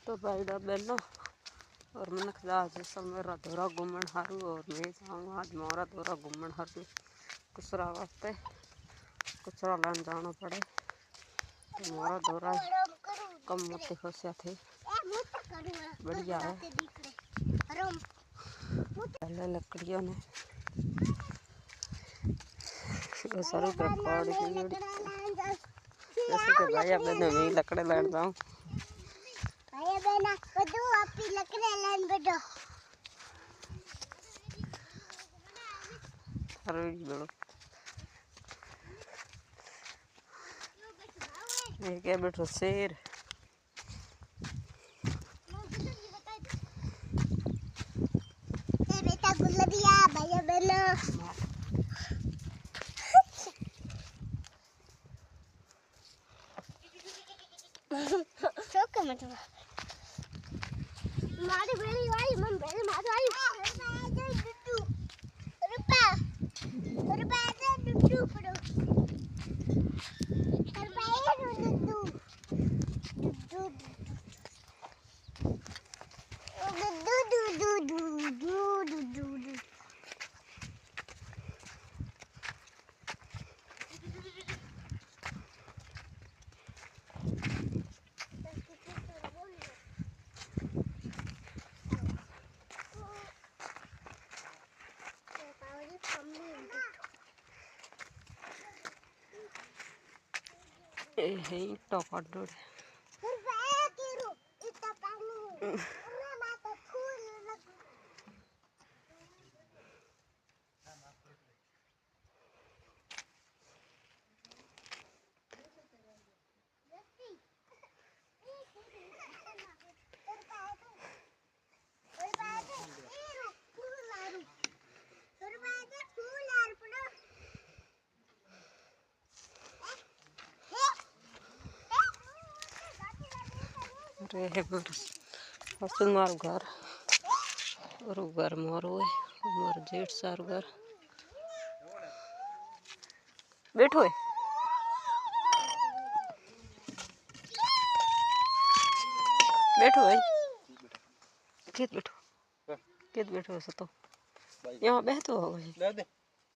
तो भाई बहनों और मैंने कहा जैसा मेरा दौरा घूमन हारू और मैं जाऊँगा आज मोरा दौरा घूमन हारू कुसरा वास्ते कुचरा लान जाना पड़े तो मोरा दौरा कम मोटी होशिया थी बढ़िया है। पहले लकड़ियों ने सारू रिकॉर्ड की जैसे कि भाई बहनों मैं लकड़े लड़ जाऊँ क्या बैठो शेर बेटा गुल्लबिया भैया बहना शौक है मतलब मारे बेली भाई मन बेली मार आई रुपा रुपा दुद्दू पड़ो रुपा Dudu Dudu Dudu Hey, top outdoor. मारो घर और घर मारो है मारो जेठ सार घर बैठो है बैठो है कित बैठो सतो यहाँ बैठो हो